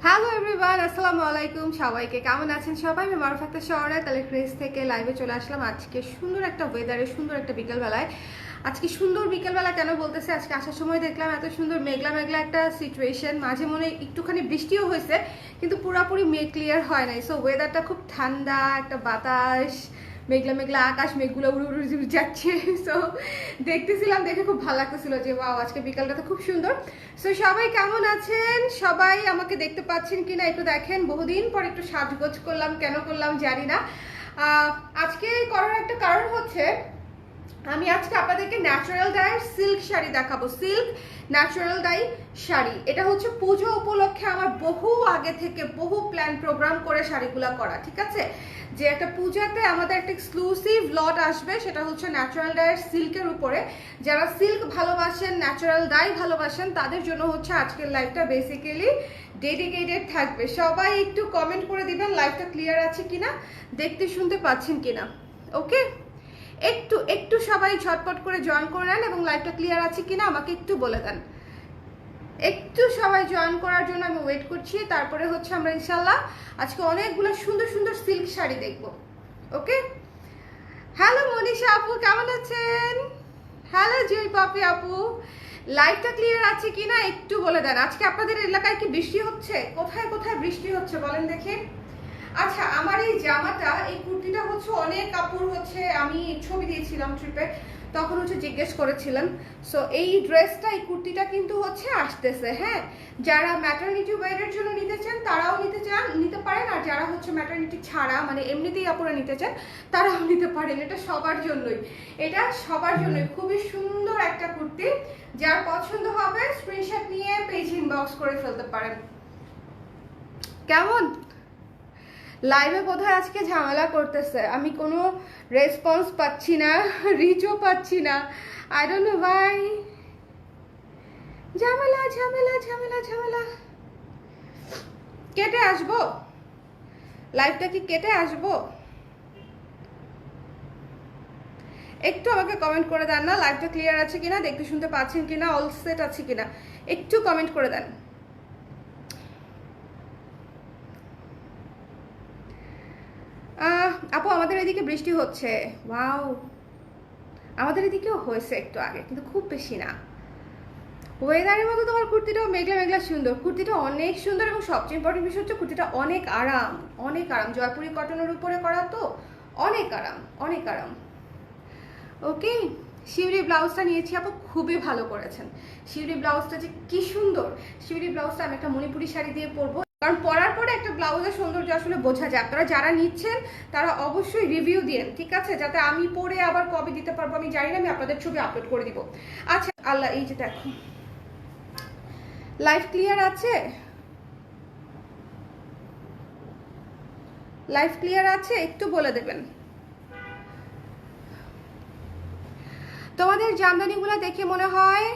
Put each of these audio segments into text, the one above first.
Hello everyone, আসসালামু আলাইকুম। সবাইকে কেমন আছেন সবাই? আমি মারুফ আক্তার শহরে তাহলে ক্রেজ থেকে লাইভে চলে আসলাম আজকে সুন্দর একটা ওয়েদারে, সুন্দর একটা বিকেলবেলায়। আজকে সুন্দর বিকেলবেলা কেন বলতেছে, আজকে আসার সময় দেখলাম এত সুন্দর মেঘলা মেঘলা একটা সিচুয়েশন, মাঝে মনে একটুখানি বৃষ্টিও হয়েছে কিন্তু পুরোপুরি মেঘ ক্লিয়ার হয় নাই। সো ওয়েদারটা খুব ঠান্ডা, একটা বাতাস, মেঘলা মেঘলা আকাশ, মেঘগুলো উড়ে উড়ে উড়ে যাচ্ছে। সো দেখতেছিলাম, দেখে খুব ভালো লাগতেছিল যে ওয়াও আজকে বিকালটা তো খুব সুন্দর। সো সবাই কেমন আছেন? সবাই আমাকে দেখতে পাচ্ছেন কিনা একটু দেখেন। বহুদিন পর একটু সাজগোজ করলাম, কেন করলাম জানি না। আজকে করার একটা কারণ হচ্ছে আমি আজকে আপনাদেরকে ন্যাচারাল ডাইয়ের সিল্ক শাড়ি দেখাবো। সিল্ক ন্যাচারাল ডাই শাড়ি, এটা হচ্ছে পুজো উপলক্ষে আমার বহু আগে থেকে বহু প্ল্যান প্রোগ্রাম করে শাড়িগুলো করা, ঠিক আছে? যে একটা পূজাতে আমাদের একটা এক্সক্লুসিভ লট আসবে, সেটা হচ্ছে ন্যাচারাল ডাইয়ের সিল্কের উপরে। যারা সিল্ক ভালোবাসেন, ন্যাচারাল ডাই ভালোবাসেন, তাদের জন্য হচ্ছে আজকের লাইভটা বেসিক্যালি ডেডিকেটেড থাকবে। সবাই একটু কমেন্ট করে দিবেন লাইভটা ক্লিয়ার আছে কিনা, দেখতে শুনতে পাচ্ছেন কিনা। ওকে, একটু একটু সবাই ঝটপট করে জয়েন করে নেন এবং লাইভটা ক্লিয়ার আছে কিনা আমাকে একটু বলে দেন। একটু সবাই জয়েন করার জন্য আমি ওয়েট করছি। তারপরে হচ্ছে আমরা ইনশাল্লাহ আজকে অনেকগুলো সুন্দর সুন্দর সিল্ক শাড়ি দেখব। ওকে, হ্যালো মনীষা আপু, কেমন আছেন? হ্যালো জুই পাপি আপু, লাইভটা ক্লিয়ার আছে কিনা একটু বলে দেন। আজকে আপনাদের এলাকায় কি বৃষ্টি হচ্ছে? কোথায় কোথায় বৃষ্টি হচ্ছে বলেন দেখি। আচ্ছা, আমার এই জামাটা, এই কুর্তিটা হচ্ছে অনেক কাপড় হচ্ছে, আমি ছবি দিয়েছিলাম ট্রিপে, তখন হচ্ছে জিজ্ঞেস করেছিলেন। সো এই ড্রেসটা, এই কুর্তিটা কিন্তু হচ্ছে আসতেছে। হ্যাঁ, যারা ম্যাটারনিটি ওয়্যারের জন্য নিতে চান তারাও নিতে পারেন, আর যারা হচ্ছে ম্যাটারনিটি ছাড়া মানে এমনিতেই আপনারা নিতে চান তারাও নিতে পারেন। এটা সবার জন্যই, এটা সবার জন্যই খুবই সুন্দর একটা কুর্তি। যার পছন্দ হবে স্ক্রিনশট নিয়ে পেজ ইনবক্স করে ফেলতে পারেন। কেমন লাইভে বোধহয় আজকে ঝামেলা করতেছে, আমি কোনো রেসপন্স পাচ্ছি না, রিচও পাচ্ছি না। আই ডোন্ট নো ভাই, ঝামেলা ঝামেলা ঝামেলা ঝামেলা। কেটে আসবো লাইভটা, কি কেটে আসবো? একটু আমাকে কমেন্ট করে দেন না লাইভটা ক্লিয়ার আছে কিনা, দেখতে শুনতে পাচ্ছেন কিনা, অল সেট আছে কিনা, একটু কমেন্ট করে দেন। আপু আমাদের এদিকে বৃষ্টি হচ্ছে। ওয়াও, আমাদের এদিকেও হয়েছে একটু আগে, কিন্তু খুব বেশি না। ওয়েদারের মতো তোমার কুর্তিটাও মেঘলা মেঘলা সুন্দর। কুর্তিটা অনেক সুন্দর এবং সবচেয়ে ইম্পর্টেন্ট বিষয় হচ্ছে কুর্তিটা অনেক আরাম, অনেক আরাম। জয়পুরি কটনের উপরে করা তো, অনেক আরাম, অনেক আরাম। ওকে, শিউরি ব্লাউজটা নিয়েছি আপু, খুবই ভালো করেছেন। শিউরি ব্লাউজটা যে কি সুন্দর, শিউরি ব্লাউজটা আমি একটা মণিপুরি শাড়ি দিয়ে পরবো, কারণ পরার পরে একটা ব্লাউজের সৌন্দর্য আসলে বোঝা যায়। আপনারা যারা নিচ্ছেন তারা অবশ্যই রিভিউ দিয়েন, ঠিক আছে? যাতে আমি পরে আবার কবে দিতে পারবো আমি জানি না, আমি আপনাদের ছবি আপলোড করে দিব। আচ্ছা আল্লাহ, এই যে দেখো লাইভ ক্লিয়ার আছে, লাইভ ক্লিয়ার আছে একটু বলে দেবেন। তোমাদের জামদানিগুলো দেখে মনে হয়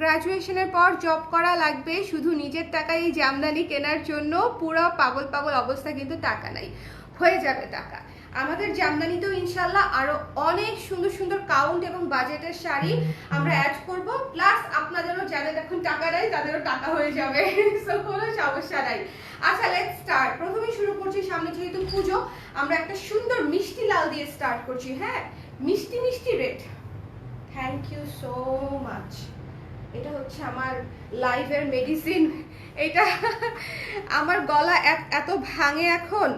গ্র্যাজুয়েশনের পর জব করা লাগবে শুধু নিজের টাকায় এই জামদানি কেনার জন্য। পুরো পাগল পাগল অবস্থা, কিন্তু টাকা নাই, হয়ে যাবে টাকা। আমাদের জামদানিতেও ইনশাল্লাহ আরো অনেক সুন্দর সুন্দর কাউন্ট এবং বাজেটের শাড়ি আমরা অ্যাড করব। প্লাস আপনাদেরও যাদের এখন টাকা নাই তাদেরও টাকা হয়ে যাবে, কোনো সমস্যা নাই। আচ্ছা লেটস স্টার্ট। প্রথমে শুরু করছি, সামনে যেহেতু পুজো, আমরা একটা সুন্দর মিষ্টি লাল দিয়ে স্টার্ট করছি। হ্যাঁ, মিষ্টি মিষ্টি red. Thank you so much. এটা হচ্ছে আমার লাইভের মেডিসিন। এটা আমার গলা এত ভাঙে এখন,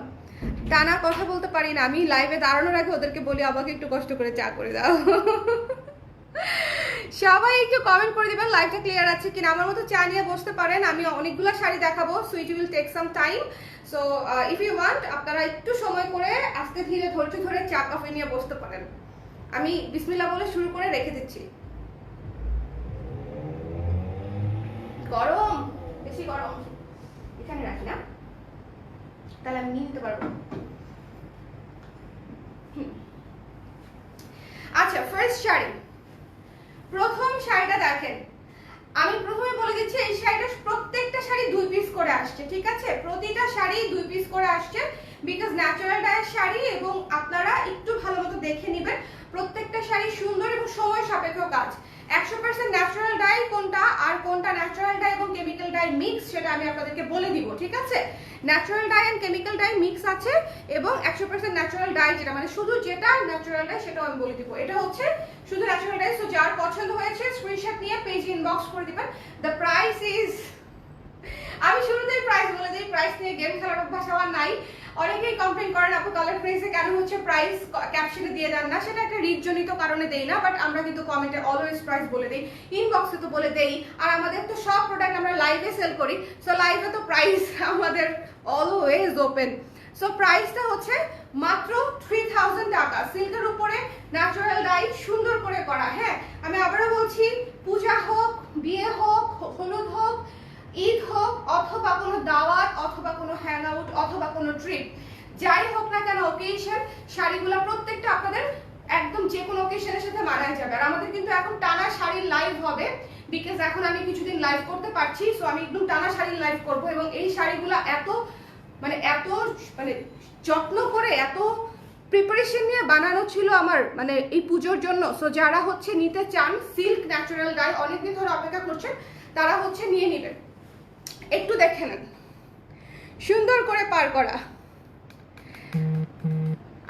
টানা কথা বলতে পারি না। আমি লাইভে দাঁড়ানোর আগে ওদেরকে বলি আমাকে একটু কষ্ট করে চা করে দাও। সবাই একটু কমেন্ট করে দিবেন লাইভটা ক্লিয়ার আছে কিনা। আমার মতো চা নিয়ে বসতে পারেন, আমি অনেকগুলো শাড়ি দেখাবো, so it will take some time. So if you want, আপনারা একটু সময় করে আস্তে ধীরে ধৈর্য ধরে চা কফি নিয়ে বসতে পারেন। আমি বিসমিল্লাহ বলে শুরু করে রেখে দিচ্ছি। গরম, বেশি গরম, এখানে রাখি না, তাহলে আমি নিয়ে নিতে পারবো। আচ্ছা, ফার্স্ট শাড়ি, প্রথম শাড়িটা দেখেন। আমি প্রথমে বলে দিচ্ছি এই শাড়িটা প্রত্যেকটা শাড়ি 2 পিস করে আসছে, ঠিক আছে? প্রতিটা শাড়ি 2 পিস করে আসছে, বিকজ ন্যাচারাল ডায়ের শাড়ি, এবং আপনারা একটু ভালো মতো দেখে নেবেন। প্রত্যেকটা শাড়ি সুন্দর এবং সময় সাপেক্ষ কাজ। 100% ন্যাচারাল ডাই কোনটা আর কোনটা ন্যাচারাল ডাই এবং কেমিক্যাল ডাই মিক্স সেটা আমি আপনাদেরকে বলে দিব, ঠিক আছে? Natural dye and chemical dye mix আছে এবং 100% ন্যাচারাল ডাই যেটা মানে শুধু যেটা ন্যাচারাল ডাই সেটাও আমি বলে দিব। এটা হচ্ছে শুধু ন্যাচারাল ডাই। সো যার পছন্দ হয়েছে স্ক্রিনশট নিয়ে পেজ ইনবক্স করে দিবেন। দ্য প্রাইস ইজ, আমি শুরুতেই প্রাইস বলে দিই, প্রাইস নিয়ে গেম খেলার অভ্যাস আমার নাই। অনেকেই কমপ্লেইন করেন আপু কালার ফ্রেজে কেন হচ্ছে প্রাইস ক্যাপশনে দিয়ে দেন না, সেটা একটা রিজনিত কারণে দেই না, বাট আমরা কিন্তু কমেন্টে অলওয়েজ প্রাইস বলে দেই, ইনবক্সে তো বলে দেই। আর আমাদের তো সব প্রোডাক্ট আমরা লাইভে সেল করি, সো লাইভে তো প্রাইস আমাদের অলওয়েজ ওপেন। সো প্রাইসটা হচ্ছে মাত্র 3000 টাকা, সিল্কের উপরে ন্যাচারাল ডাই সুন্দর করে করা। হ্যাঁ, আমি আবারও বলছি, পূজা হোক, বিয়ে হোক, হলুদ হোক, ঈদ হোক, অথবা কোনো দাওয়াত, অথবা কোনো হ্যাং আউট, অথবা কোনো ট্রিপ, যাই হোক না কেন অকেশন, শাড়িগুলো প্রত্যেকটা আপনাদের একদম যে কোনো অকেশনের সাথে মানায় যাবে। আর আমাদের কিন্তু এখন টানা শাড়ির লাইভ হবে, বিকজ এখন আমি কিছুদিন লাইভ করতে পারছি, সো আমি একদম টানা শাড়ির লাইভ করব। এবং এই শাড়িগুলো এত মানে যত্ন করে, এত প্রিপারেশন নিয়ে বানানো ছিল আমার মানে এই পুজোর জন্য। সো যারা হচ্ছে নিতে চান সিল্ক ন্যাচারাল ডাই, অনেকদিন ধরে অপেক্ষা করছেন, তারা হচ্ছে নিয়ে নেবেন। একটু দেখে নেন, সুন্দর করে পার করা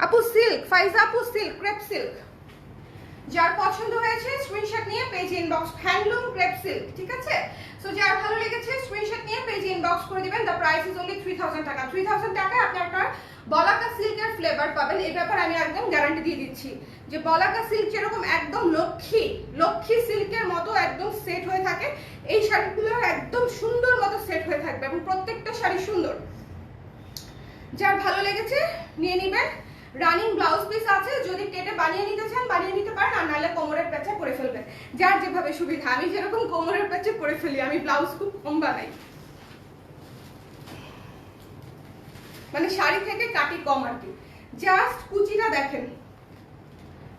আপু সিল্ক, ফাইজা আপু সিল্ক, ক্রেপ সিল্ক। যার পছন্দ হয়েছে স্ক্রিনশট নিয়ে page inbox, handloom crepe silk, ঠিক আছে? সো যার ভালো লেগেছে স্ক্রিনশট নিয়ে পেজ ইনবক্স করে দিবেন। দ্য প্রাইস ইজ অনলি 3000 টাকা। 3000 টাকায় আপনি একটা বলাকা সিল্কের ফ্লেভার পাবেন। এই ব্যাপারে আমি একদম গ্যারান্টি দিয়ে দিচ্ছি যে বলাকা সিল্ক যেরকম একদম লক্ষ্মী সিল্কের মতো একদম সেট হয়ে থাকে, এই শাড়িগুলো একদম সুন্দর মতো সেট হয়ে থাকবে এবং প্রত্যেকটা শাড়ি সুন্দর। যার ভালো লেগেছে নিয়ে নেবেন। রানিং ব্লাউজ পিস আছে, যদি কেটে বানিয়ে নিতে চান বানিয়ে নিতে পারেন, আর নাহলে কোমরের প্যাচে করে ফেলবেন, যার যেভাবে সুবিধা। আমি যেরকম কোমরের প্যাচে করে ফেলি, আমি ব্লাউজ খুব কম বানাই, মানে শাড়ি থেকে কাটি কম আর কি। জাস্ট কুচিটা দেখেন,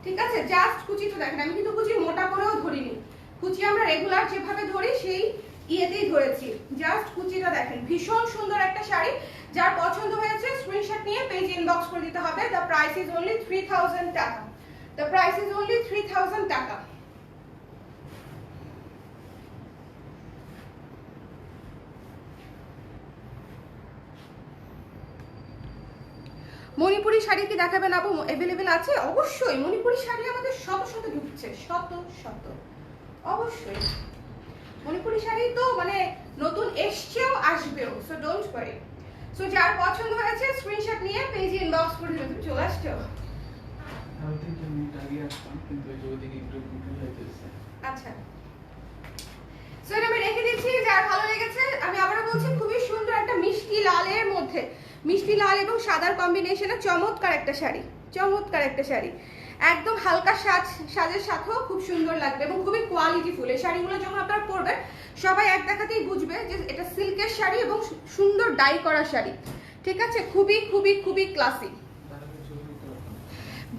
ঠিক আছে? জাস্ট কুচিটা দেখেন, আমি কিন্তু কুচি মোটা করেও ধরিনি, কুচি আমরা রেগুলার যেভাবে ধরি সেই ইয়েতেই ধরেছি। জাস্ট কুচিটা দেখেন, ভীষণ সুন্দর একটা শাড়ি। যার পছন্দ হয়েছে স্ক্রিনশট নিয়ে পেজ ইনবক্স করে দিতে হবে। দ্য প্রাইস ইজ অনলি 3000 টাকা। দ্য প্রাইস ইজ অনলি 3000 টাকা। মণিপুরি শাড়ি কি দেখাবেন আপু? অ্যাভেলেবেল আছে অবশ্যই। মণিপুরি শাড়ি আমাদের শত শত ঢুকছে, শত শত, অবশ্যই। মণিপুরি শাড়ি তো মানে নতুন এসছেও, আসবেও, সো ডোন্ট ওয়ারি। সো যার পছন্দ হয়েছে স্ক্রিনশট নিয়ে পেজ ইনবক্স করে দিতে চলে আসছো। আচ্ছা, সো এটা আমি রেখে দিচ্ছি। যার ভালো লেগেছে, আমি আবারও বলছি, খুবই সুন্দর একটা মিষ্টি লালের মধ্যে, মিষ্টি লাল এবং সাদার কম্বিনেশনে চমৎকার একটা শাড়ি, চমৎকার একটা শাড়ি, একদম হালকা সাজের সাথেও খুব সুন্দর লাগবে এবং খুবই কোয়ালিটিফুল। এই শাড়িগুলো যখন আপনারা পরবেন সবাই এক দেখাতেই বুঝবে যে এটা সিল্কের শাড়ি এবং সুন্দর ডাই করা শাড়ি, ঠিক আছে? খুবই খুবই খুবই ক্লাসি।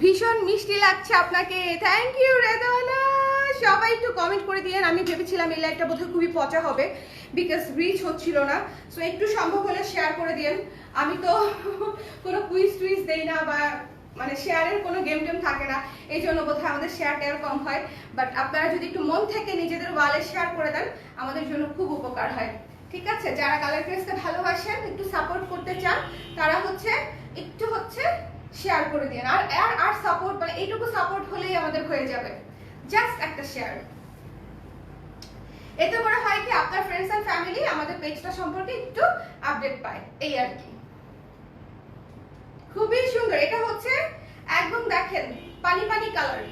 ভীষণ মিষ্টি লাগছে আপনাকে, থ্যাংক ইউ রেদানা। সবাই একটু কমেন্ট করে দিয়েন। আমি ভেবেছিলাম এই লাইভটা বোধহয় খুবই পচা হবে, বিকজ রিচ হচ্ছিল না, সো একটু সম্ভব হলে শেয়ার করে দিয়েন। আমি তো কোনো কুইজ টুইজ দেই না, বা মানে শেয়ারের কোনো গেম টেম থাকে না, এই জন্য বোধহয় আমাদের শেয়ার টেয়ার কম হয়। বাট আপনারা যদি একটু মন থেকে নিজেদের ওয়ালে শেয়ার করে দেন, আমাদের জন্য খুব উপকার হয়, ঠিক আছে? যারা কালার ড্রেসটা ভালোবাসেন, একটু সাপোর্ট করতে চান, তারা হচ্ছে একটু হচ্ছে শেয়ার করে দিন। আর সাপোর্ট মানে এইটুকু সাপোর্ট হলেই আমাদের হয়ে যাবে, জাস্ট একটা শেয়ার। এতে করে হয় কি, আপনার ফ্রেন্ডস এন্ড ফ্যামিলি আমাদের পেজটা সম্পর্কে একটু আপডেট পায়, এই আর কি। খুবই সুন্দর, এটা হচ্ছে একদম দেখেন পানি পানি কালার।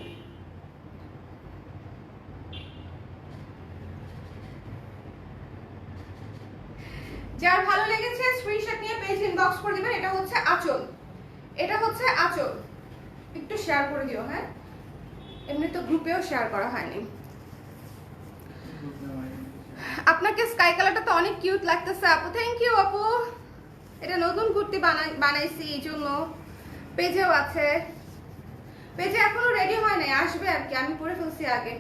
যার ভালো লেগেছে স্ক্রিনশট নিয়ে পেজ ইনবক্স করে দিবেন। এটা হচ্ছে আঁচল, এটা হচ্ছে আঁচল, একটু শেয়ার করে দিও। হ্যাঁ, এমনি তো গ্রুপেও শেয়ার করা হয়নি। আপনাকে স্কাই কালারটা তো অনেক কিউট লাগতেছে আপু, থ্যাংক ইউ আপু। এটা নতুন কুর্তি বানাইছি, এই জন্য পেজেও আছে, পেজে এখনো রেডি হয় নাই, আসবে আর কি, আমি পরে ফেলছি আগে,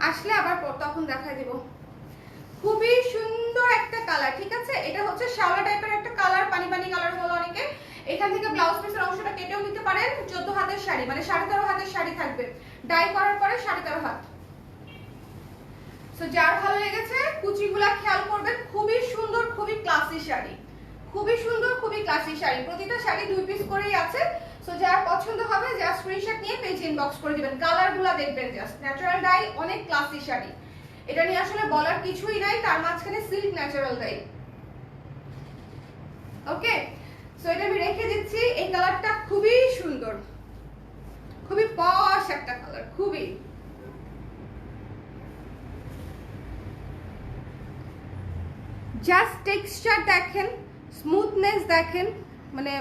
আসলে আবার তখন দেখাই দেব। খুবই সুন্দর একটা কালার, ঠিক আছে? এটা হচ্ছে শ্যাওলা টাইপের একটা কালার, পানি পানি কালার বলো অনেকে। এখান থেকে ব্লাউজ পিসের অংশটা কেটেও নিতে পারেন। 14 হাতের শাড়ি, মানে 13.5 হাতের শাড়ি থাকবে, ডাই করার পরে 13.5 হাত, সো যার ভালো লেগেছে কুচিগুলা খেয়াল করবেন, খুবই সুন্দর, খুবই ক্লাসি শাড়ি, খুবই সুন্দর, খুবই ক্লাসি শাড়ি। প্রতিটা শাড়ি 2 পিস করেই আছে। সো যার পছন্দ হবে জাস্ট স্ক্রিনশট নিয়ে পেজ ইনবক্স করে দিবেন। কালারগুলো দেখবেন জাস্ট, ন্যাচারাল ডাই, অনেক ক্লাসি শাড়ি। এটা নিয়ে আসলে বলার কিছুই নাই, তার মাঝখানে সিল্ক ন্যাচারাল ডাই। ওকে, সো এটা আমি রেখে দিচ্ছি। এই কালারটা খুবই সুন্দর, খুবই পশ একটা কালার, খুবই। জাস্ট টেক্সচার দেখেন, স্মুথনেস দেখেন, মানে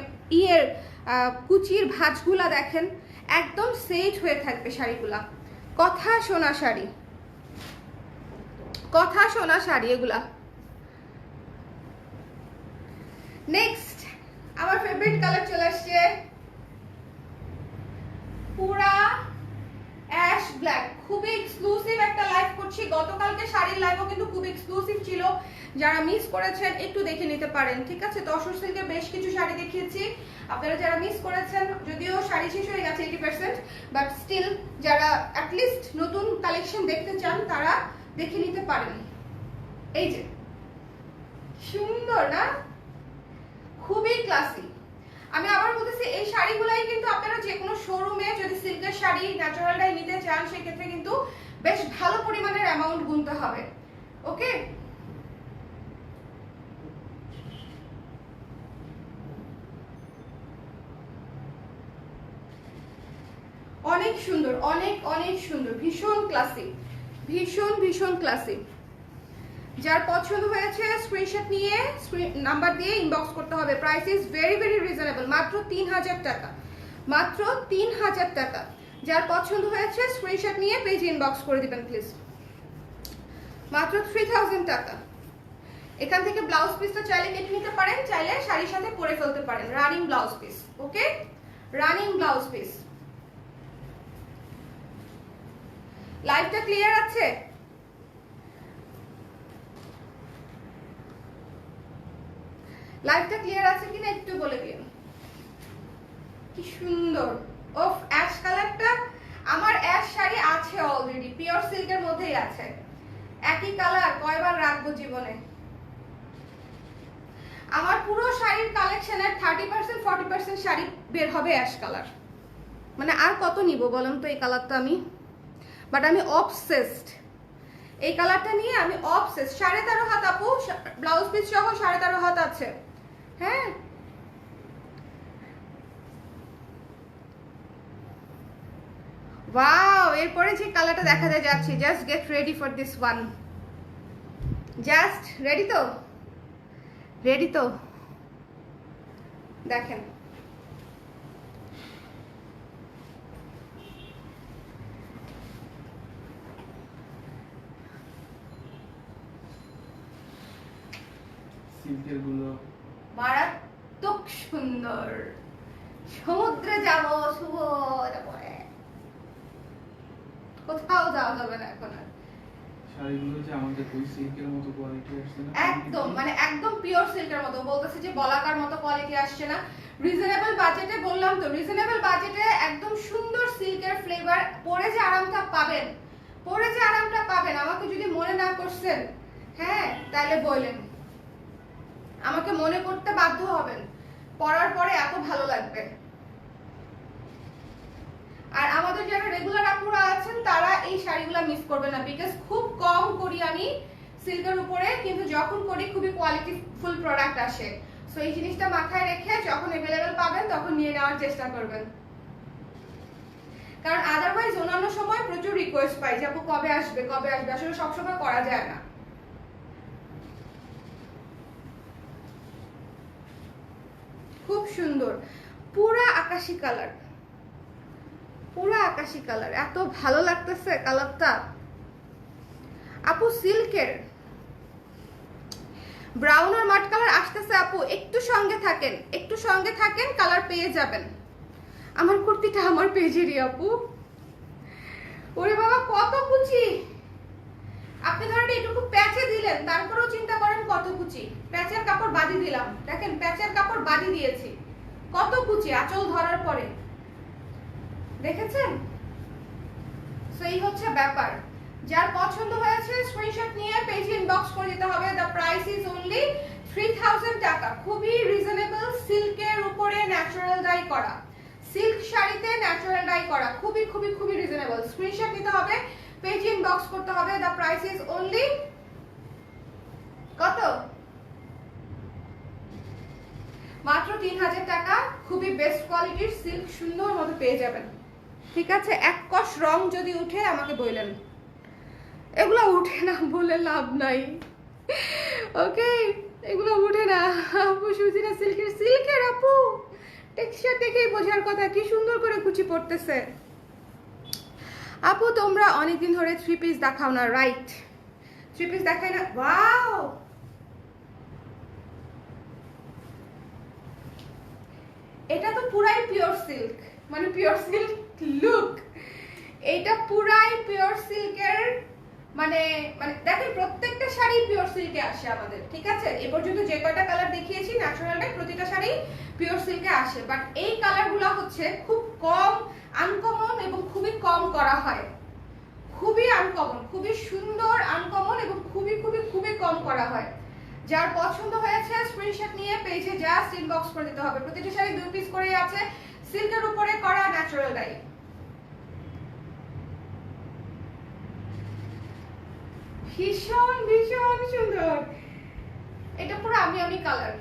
কুচির ভাঁজগুলা দেখেন, একদম সেট হয়ে থাকবে শাড়িগুলা। কথা শোনা শাড়ি, কথা শোনা শাড়ি এগুলা। নেক্সট আমার ফেভারিট কালার চলে আসছে, পুরা অ্যাশ ব্ল্যাক। খুবই এক্সক্লুসিভ একটা লাইভ করছি। গতকালকে শাড়ির লাইভও কিন্তু খুব এক্সক্লুসিভ ছিল, যারা মিস করেছেন একটু দেখে নিতে পারেন, ঠিক আছে? তসর সিল্কের বেশ কিছু শাড়ি দেখিয়েছি, আপনারা যারা মিস করেছেন, যদিও শাড়ি শেষ হয়ে গেছে 80%, বাট স্টিল যারা অ্যাটলিস্ট নতুন কালেকশন দেখতে চান তারা দেখে নিতে পারেন। এই যে সুন্দর না, খুবই ক্লাসি। আমি আবার বলতেছি এই শাড়িগুলাই কিন্তু আপনারা যে কোনো শোরুমে যদি সিল্কের শাড়ি ন্যাচারাল ডাই নিতে চান সেক্ষেত্রে কিন্তু বেশ ভালো পরিমাণের অ্যামাউন্ট গুনতে হবে। ওকে, অনেক সুন্দর, অনেক অনেক সুন্দর, ভীষণ ক্লাসি, ভীষণ ভীষণ ক্লাসি। যার পছন্দ হয়েছে স্ক্রিনশট নিয়ে নাম্বার দিয়ে ইনবক্স করতে হবে। Price is very very reasonable, মাত্র 3000 টাকা, মাত্র 3000 টাকা। যার পছন্দ হয়েছে স্ক্রিনশট নিয়ে পেজ ইনবক্স করে দিবেন প্লিজ। মাত্র 3000 টাকা। এখান থেকে ব্লাউজ পিসটা চাইলে কেটে নিতে পারেন, চাইলে শাড়ির সাথে পরে ফেলতে পারেন। রানিং ব্লাউজ পিস, ওকে, রানিং ব্লাউজ পিস। লাইভটা ক্লিয়ার আছে? লাইভটা ক্লিয়ার আছে কিনা একটু বলে দিন। কি সুন্দর, অফ অ্যাশ কালারটা। আমার অ্যাশ শাড়ি আছে অলরেডি, পিওর সিল্কের মধ্যেই আছে। একই কালার কয়বার রাখবো জীবনে? আমার পুরো শাড়ির কালেকশনের 30% 40% শাড়ি বের হবে অ্যাশ কালার। মানে আর কত নিব বলেন তো এই কালারটা আমি, বাট আমি অবসেসড এই কালারটা নিয়ে, আমি অবসেসড। 13.5 হাত আপু, ব্লাউজ পিস সহ 13.5 হাত আছে। হ্যাঁ, ওয়াও, এরপরে যে কালারটা দেখাতে যাচ্ছি, just get ready for this one. Just ready তো, রেডি তো, দেখেন সিল্কের গুলো মারাত্মক সুন্দর। সমুদ্রে যাব শুভ, পরে কোথাও যাওয়া যাবে না এখন আর। শাড়িগুলো যে আমাদের ওই সিল্কের মতো কোয়ালিটি আসছে না, একদম মানে একদম পিওর সিল্কের মতো। বলতেছে যে বলাকার মতো কোয়ালিটি আসছে না। রিজনেবল বাজেটে, বললাম তো রিজনেবল বাজেটে একদম সুন্দর সিল্কের ফ্লেভার। পরে যে আরামটা পাবেন, পরে যে আরামটা পাবেন, আমাকে যদি মনে না করছেন, হ্যাঁ তাহলে বললেন, আমাকে মনে করতে বাধ্য হবেন। পরার পরে এত ভালো লাগবে। আর আমাদের যারা রেগুলার আপুরা আছেন তারা এই শাড়িগুলো মিস করবে না, বিকজ খুব কম করি আমি সিল্কের উপরে, কিন্তু যখন করি খুবই কোয়ালিটিফুল প্রোডাক্ট আসে। সো এই জিনিসটা মাথায় রেখে যখন अवेलेबल পাবেন তখন নিয়ে নেওয়ার চেষ্টা করবেন, কারণ আদারওয়াইজ অন্যান্য সময় প্রচুর রিকোয়েস্ট পাই যে আপু কবে আসবে, কবে আসবে। আসলে সবসময় করা যায় না। খুব সুন্দর, পুরা আকাশি কালার, পুরা আকাশি কালার, এত ভালো লাগতেছে কালারটা। আপু সিল্কের ব্রাউন আর মাট কালার আসতেছে আপু, একটু সঙ্গে থাকেন, একটু সঙ্গে থাকেন, কালার পেয়ে যাবেন। আমার কুর্তিটা আমার পেজেরই আপু। ওরে বাবা কত কুচি! আপনি ধরেন এটুকু প্যাচে দিলেন, তারপরেও চিন্তা করেন কত কুচি। প্যাচের কাপড় বাদি দিলাম, দেখেন প্যাচের কাপড় বাদি দিয়েছি, কত কুচি আঁচল ধরার পরে, দেখেছেন? সেই হচ্ছে ব্যাপার। যার পছন্দ হয়েছে স্ক্রিনশট নিয়ে পেজে ইনবক্স করে দিতে হবে। দ্য প্রাইস ইজ অনলি 3000 টাকা। খুবই রিজনেবল, সিল্কের উপরে ন্যাচারাল ডাই করা, সিল্ক শাড়িতে ন্যাচারাল ডাই করা, খুবই খুবই খুবই রিজনেবল। স্ক্রিনশট নিতে হবে, পেজে ইনবক্স করতে হবে। দ্য প্রাইস ইজ অনলি কত? মাত্র 3000 টাকা। খুবই বেস্ট কোয়ালিটির সিল্ক সুন্দর মতো পেয়ে যাবেন, ঠিক আছে? এক কষ রং যদি উঠে আমাকে বললেন, এগুলো উঠে না বলে লাভ নাই, ওকে? এগুলো উঠে না আপু। সুজিনা সিল্কের আপু টেক্সচার দেখেই বোঝার কথা, কি সুন্দর করে কুচি পড়তেছে। আপু তোমরা অনেকদিন ধরে 3 পিস দেখাও না, রাইট? 3 পিস দেখাই না। ওয়াও, এটা তো পুরাই পিওর সিল্ক, মানে পিওর সিল্ক লুক। এটা পুরাই পিওর সিল্কের, মানে মানে দেখেন প্রত্যেকটা শাড়ি পিওর সিল্কে আসে আমাদের, ঠিক আছে? এ পর্যন্ত যে কয়টা কালার দেখিয়েছি ন্যাচারালটা, প্রতিটা শাড়ি পিওর সিল্কে আসে। বাট এই কালারগুলো হচ্ছে খুব কম, আনকমন এবং খুবই কম করা হয়, খুবই আনকমন, খুবই সুন্দর, আনকমন এবং খুবই খুবই খুবই কম করা হয়। যার পছন্দ হয়েছে স্ক্রিনশট নিয়ে পেজে জাস্ট ইনবক্স করে দিতে হবে। প্রতিটা শাড়ি 2 পিস করেই আছে, সিল্কের উপরে করা ন্যাচারাল ডাই। ভীষণ ভীষণ সুন্দর। এটা পুরো আমি কালার।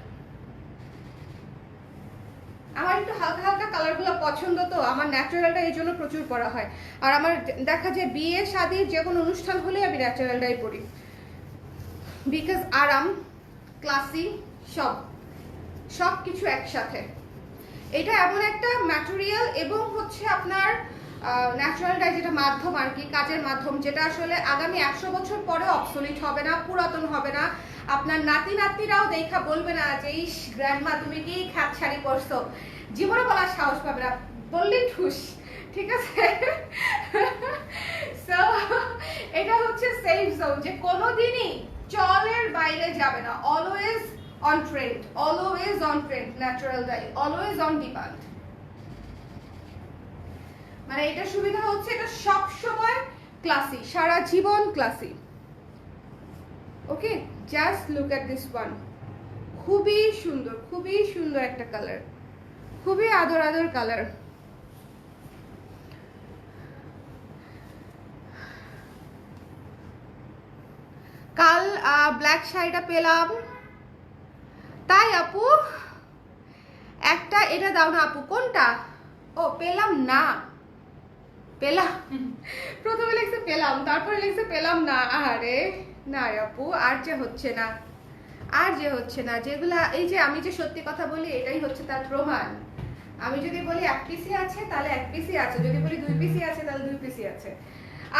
আমার একটু হালকা হালকা কালারগুলো পছন্দ, তো আমার ন্যাচারালটা এই জন্য প্রচুর পরা হয়। আর আমার দেখা যায় বিয়ে শাদী যে কোনো অনুষ্ঠান হলে আমি ন্যাচারালটাই পরি, বিকজ আরাম, ক্লাসি, সব কিছু একসাথে। এটা এমন একটা ম্যাটেরিয়াল এবং হচ্ছে আপনার ন্যাচারাল ডাই, যেটা মাধ্যম আর কি, কাজের মাধ্যম, যেটা আসলে আগামী 100 বছর পরে অবসলিট হবে না, পুরাতন হবে না। আপনার নাতি নাতনিরাও দেখা বলবে না যে এই গ্র্যান্ডমা তুমি কি খ্যাত শাড়ি পরছো, জীবনে বলার সাহস পাবে না, বললি ঠুস, ঠিক আছে? সো এটা হচ্ছে সেফ জোন, যে কোনোদিনই চলের বাইরে যাবে না, always on trend, always on trend, natural dye always on demand. মানে এটা সুবিধা হচ্ছে এটা সব সময় ক্লাসি, সারা জীবন classy. Okay, just look at this one, খুবই সুন্দর, খুবই সুন্দর একটা কালার, খুবই আদর আদর কালার। কাল ব্ল্যাক শাড়িটা পেলাম, তাই আপু? একটা এটা দাও না আপু। কোনটা? ও পেলাম না, পেলাম, প্রথমে লিখছে পেলাম, তারপরে লিখছে পেলাম না। আরে না রে আপু, আর যে হচ্ছে না, আর যে হচ্ছে না। যেগুলা এই যে আমি যে সত্যি কথা বলি, এটাই হচ্ছে তার প্রমাণ। আমি যদি বলি 1 পিসি আছে তাহলে 1 পিসি আছে, যদি বলি 2 পিসি আছে তাহলে 2 পিসি আছে।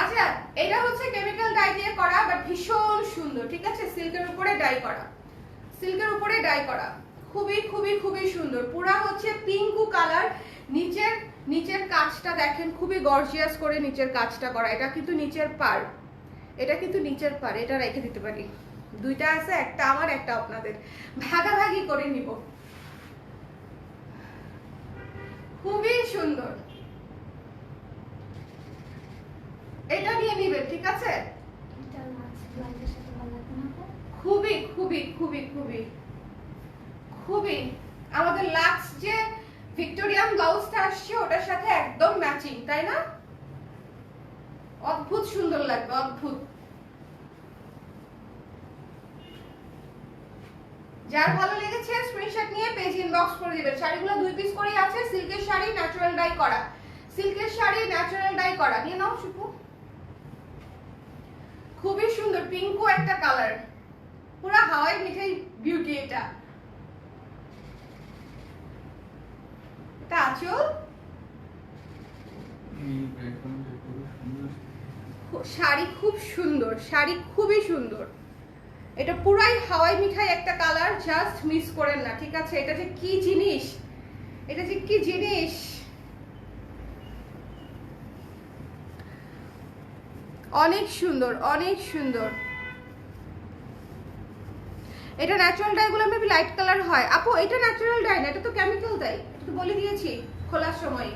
আচ্ছা, এটা হচ্ছে কেমিক্যাল ডাই দিয়ে করা, বাট ভীষণ সুন্দর, ঠিক আছে? সিল্কের উপরে ডাই করা, সিল্কের উপরে ডাই করা, খুবই খুবই খুবই সুন্দর। পুরা হচ্ছে পিঙ্কু কালার। নিচের কাজটা দেখেন, খুবই গর্জিয়াস করে নিচের কাজটা করা। এটা কিন্তু নিচের পার, এটা কিন্তু নিচের পার। এটা রেখে দিতে পারি, দুইটা আছে, একটা আমার একটা আপনাদের, ভাগাভাগি করে নিব। খুবই সুন্দর, এটা নিয়ে নিবেন, ঠিক আছে? খুবই খুবই খুবই খুবই খুবই আমাদের লাক্স যে ভিক্টোরিয়ান ব্লাউজটা আসছে ওটার সাথে একদম ম্যাচিং, তাই না? অদ্ভুত সুন্দর লাগবে, অদ্ভুত। যার ভালো লেগেছে স্ক্রিনশট নিয়ে পেজ ইনবক্স করে দিবেন। শাড়িগুলো 2 পিস করেই আছে, সিল্কের শাড়ি ন্যাচারাল ডাই করা, সিল্কের শাড়ি ন্যাচারাল ডাই করা। নিয়ে নাও শুভু, খুবই সুন্দর, পিঙ্কও একটা কালার, পুরো হাওয়াই মিঠাই বিউটি। এটা এটা আঁচল, শাড়ি খুব সুন্দর, শাড়ি খুবই সুন্দর। এটা পুরাই হাওয়াই মিঠাই একটা কালার, জাস্ট মিস করেন না, ঠিক আছে? এটা যে কি জিনিস, এটা যে কি জিনিস, অনেক সুন্দর, অনেক সুন্দর। এটা ন্যাচারাল ডাই গুলো মেবি লাইট কালার হয়। আপু এটা ন্যাচারাল ডাই না, এটা তো কেমিক্যাল ডাই, এটা তো বলে দিয়েছি খোলার সময়।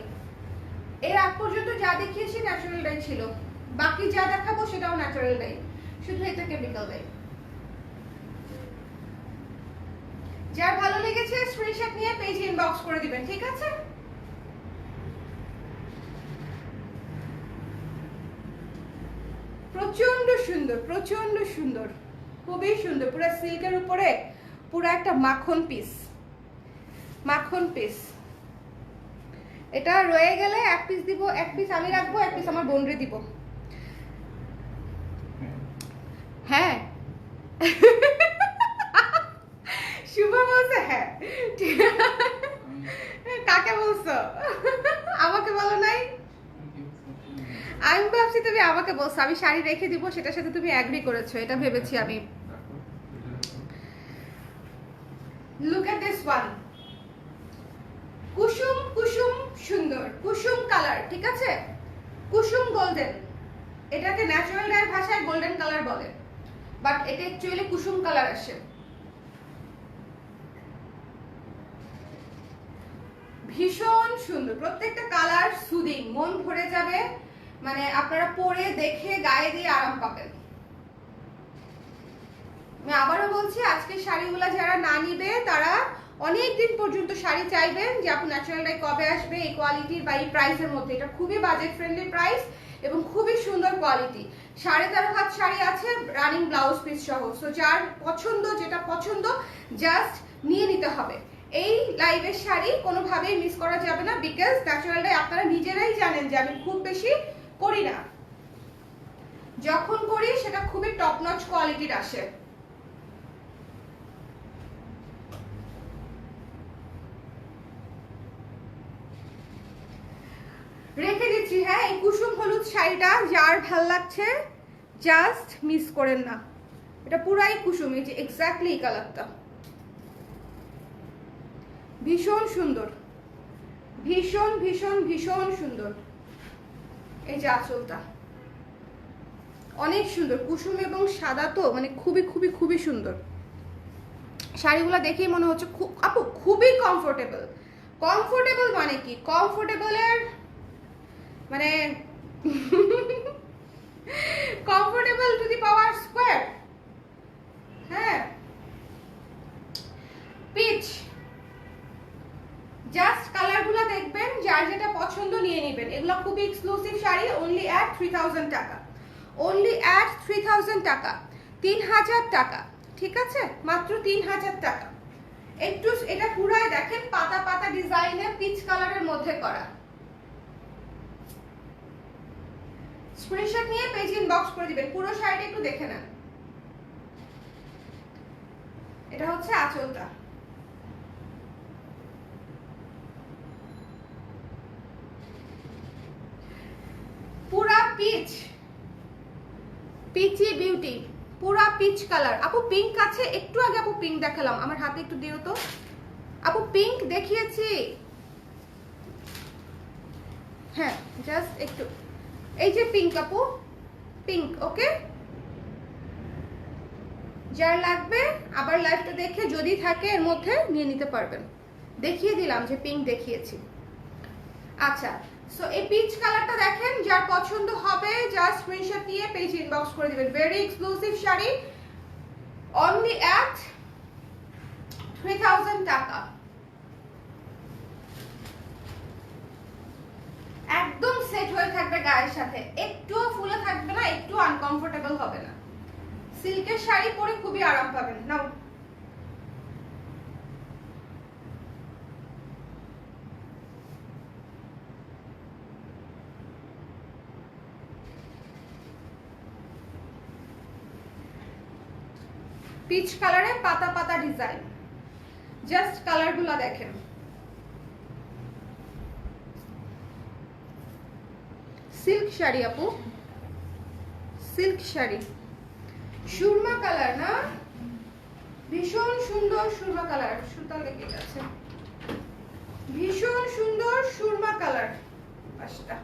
এর আগ পর্যন্ত যা দেখিয়েছি ন্যাচারাল ডাই ছিল। বাকি যা দেখাবো সেটাও ন্যাচারাল ডাই, শুধু এটা কেমিক্যাল ডাই। যার ভালো লেগেছে স্ক্রিনশট নিয়ে পেজে ইনবক্স করে দিবেন, ঠিক আছে? প্রচন্ড সুন্দর, প্রচন্ড সুন্দর, খুবই সুন্দর, পুরো সিল্কের উপরে পুরো একটা মাখন পিস, মাখন পিস। এটা রয়ে গেলে এক পিস দিব, এক পিস আমি রাখবো, এক পিস আমার বোনরে দিব। হ্যাঁ শুভ বলছে হ্যাঁ। কাকে বলছো? আমাকে বলো নাই? আমি ভাবছি তুমি আমাকে বলছো, আমি শাড়ি রেখে দিব, সেটার সাথে তুমি অ্যাগ্রি করেছো, এটা ভেবেছি আমি। লুক এট দিস ওয়ান, কুসুম কুসুম সুন্দর, কুসুম কালার, ঠিক আছে? কুসুম গোল্ডেন, এটাকে ন্যাচারাল ডাইয়ের ভাষায় গোল্ডেন কালার বলে, বাট এটা অ্যাকচুয়ালি কুসুম কালার আসে। ভীষণ সুন্দর, প্রত্যেকটা কালার সুদিং, মন ভরে যাবে, মানে আপনারা পরে দেখে গায়ে দিয়ে আরাম পাবেন। আমি আবারও বলছি, আজকে শাড়িগুলো যারা না নিবে তারা অনেক দিন পর্যন্ত শাড়ি চাইবেন যে আপু ন্যাচারাল ডাই কবে আসবে, এই কোয়ালিটির বা এই প্রাইসের মধ্যে। এটা খুবই বাজেট ফ্রেন্ডলি প্রাইস এবং খুবই সুন্দর কোয়ালিটি। 13.5 হাত শাড়ি আছে রানিং ব্লাউজ পিস সহ। সো যার পছন্দ, যেটা পছন্দ জাস্ট নিয়ে নিতে হবে। এই লাইভের শাড়ি কোনোভাবেই মিস করা যাবে না, বিকজ ন্যাচারাল ডাই আপনারা নিজেরাই জানেন যে আমি খুব বেশি করি না, যখন করি সেটা খুবই টপ নচ কোয়ালিটির আসে। রেখে দিচ্ছি, হ্যাঁ, এই কুসুম হলুদ শাড়িটা যার ভাল লাগছে জাস্ট মিস করেন না, এটা পুরাই কুসুম, এই যে এক্স্যাক্টলি এই কালারটা ভীষণ সুন্দর, ভীষণ ভীষণ ভীষণ সুন্দর। এই যে আঁচলটা অনেক সুন্দর, কুসুম এবং সাদা তো মানে খুবই খুবই খুবই সুন্দর। শাড়িগুলো দেখেই মনে হচ্ছে আপু খুবই কমফোর্টেবল। কমফোর্টেবল মানে কি? কমফোর্টেবলের মানে comfortable to the power square. হ্যাঁ, পিচ, জাস্ট কালারগুলো দেখবেন, যার যেটা পছন্দ নিয়ে নেবেন। এগুলো খুবই এক্সক্লুসিভ শাড়ি, অনলি অ্যাট 3000 টাকা, অনলি অ্যাট 3000 টাকা, 3000 টাকা, ঠিক আছে? মাত্র 3000 টাকা। একটু এটা পুরাই দেখেন, পাতা পাতা ডিজাইনে পিচ কালারের মধ্যে করা। স্ক্রিনশট নিয়ে পেজ ইনবক্স করে দিবেন, পুরো শাড়িটা একটু দেখে নেন। এটা হচ্ছে আঁচলটা, পুরা পিচ, পিচি বিউটি, পুরা পিচ কালার। আপু পিঙ্ক আছে, একটু আগে আপু পিঙ্ক দেখালাম, আমার হাতে একটু দিও তো আপু, পিঙ্ক দেখিয়েছি। হ্যাঁ, জাস্ট একটু, এই যে পিঙ্ক আপু, পিঙ্ক। ওকে, যার লাগবে আবার লাইভটা দেখে যদি থাকে এর মধ্যে নিয়ে নিতে পারবেন। দেখিয়ে দিলাম যে পিঙ্ক দেখিয়েছি। আচ্ছা, সো এই পিচ কালারটা দেখেন, যার পছন্দ হবে জাস্ট স্ক্রিনশট নিয়ে পেজ ইনবক্স করে দিবেন। Very exclusive sari, only at 3000 টাকা। একদম সেট হয়ে থাকবে গায়ের সাথে, একটুও ফুলে থাকবে না, একটু আনকমফোর্টেবল হবে না। সিল্কের শাড়ি পরে খুবই আরাম পাবেন। নাও, পিচ কালারে পাতা পাতা ডিজাইন, জাস্ট কালারগুলো দেখেন। সিল্ক শাড়ি আপু, সিল্ক শাড়ি, সুরমা কালার না, ভীষণ সুন্দর সুরমা কালার, সুতা লেগে গেছে, ভীষণ সুন্দর সুরমা কালার। পাঁচটা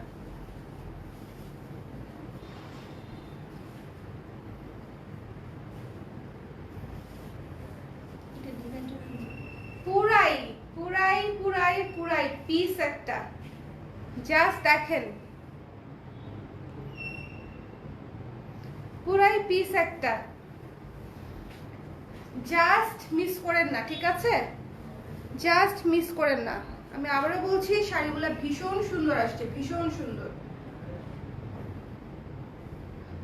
পুরাই পুরাই পুরাই পুরাই পিস একটা, জাস্ট দেখেন পিস একটা, জাস্ট মিস করেন না, ঠিক আছে? জাস্ট মিস করেন না। আমি আবারও বলছি, শাড়িগুলো ভীষণ সুন্দর আসছে, ভীষণ সুন্দর।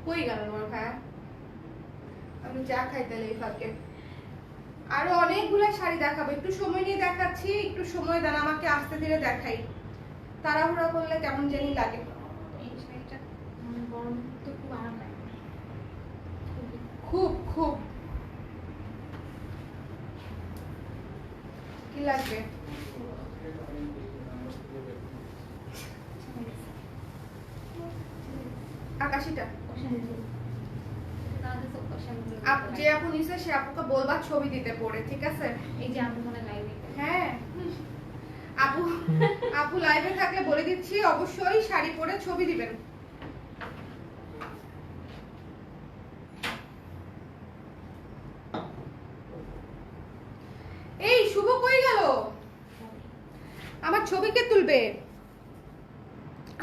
কই গেল আমার ভাইয়া? আমি চা খাই তাহলে এই ফাঁকে। আরো অনেকগুলো শাড়ি দেখাবো, একটু সময় নিয়ে দেখাচ্ছি, একটু সময় দেন আমাকে, আস্তে ধীরে দেখাই। তাড়াহুড়া করলে কেমন জানি লাগে। এই শাড়িটা গরম তো খুব আরাম লাগে, খুব খুব। কি লাগবে? আকাশিটা যে আপু নিছে সে আপুকে বলবা ছবি দিতে পড়ে, ঠিক আছে? এই যে আমি মনে লাইভে হ্যাঁ, আপু আপু লাইভে থাকলে বলে দিচ্ছি অবশ্যই শাড়ি পরে ছবি দিবেন। এই শুভ কই গেল? আমার ছবি কে তুলবে?